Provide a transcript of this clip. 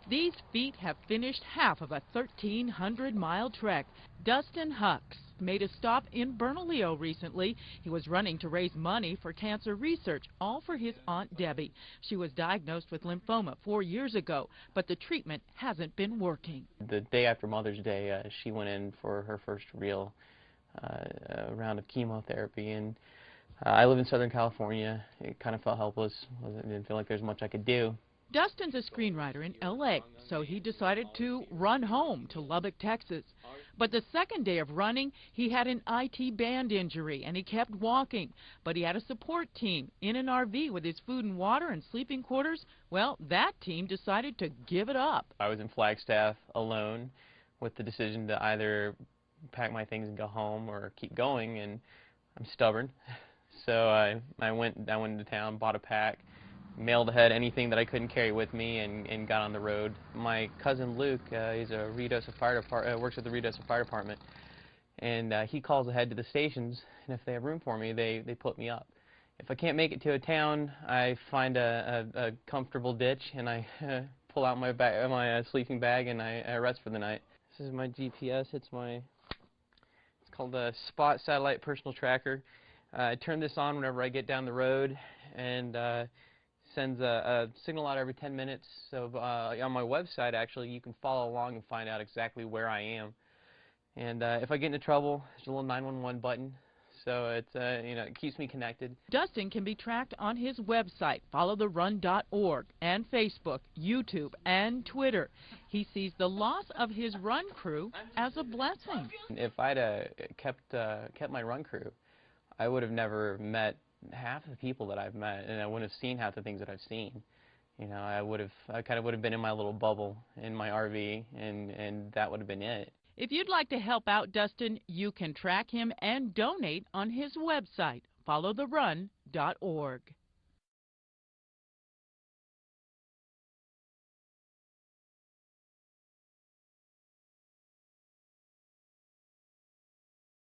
These feet have finished half of a 1,300-mile trek. Dustin Hucks made a stop in Bernalillo recently. He was running to raise money for cancer research, all for his Aunt Debbie. She was diagnosed with lymphoma 4 years ago, but the treatment hasn't been working. The day after Mother's Day, she went in for her first real round of chemotherapy, and I live in Southern California. It kind of felt helpless. I didn't feel like there's much I could do. Dustin's a screenwriter in L.A., so he decided to run home to Lubbock, Texas. But the second day of running, he had an IT band injury, and he kept walking. But he had a support team in an RV with his food and water and sleeping quarters. Well, that team decided to give it up. I was in Flagstaff alone with the decision to either pack my things and go home or keep going, and I'm stubborn. So I went into town, bought a pack, mailed ahead anything that I couldn't carry with me, and got on the road. My cousin Luke, he's a works at the Redosa Fire Department, and he calls ahead to the stations, and if they have room for me, they put me up. If I can't make it to a town, I find a comfortable ditch, and I pull out my sleeping bag, and I rest for the night. This is my GPS. It's called the Spot Satellite Personal Tracker. I turn this on whenever I get down the road, and sends a signal out every 10 minutes. So on my website, actually, you can follow along and find out exactly where I am. And if I get into trouble, there's a little 911 button. So it's it keeps me connected. Dustin can be tracked on his website, followtherun.org, and Facebook, YouTube, and Twitter. He sees the loss of his run crew as a blessing. If I'd kept my run crew, I would have never met half the people that I've met, and I wouldn't have seen half the things that I've seen. I kind of would have been in my little bubble in my RV, and that would have been it. If you'd like to help out Dustin, you can track him and donate on his website, followtherun.org.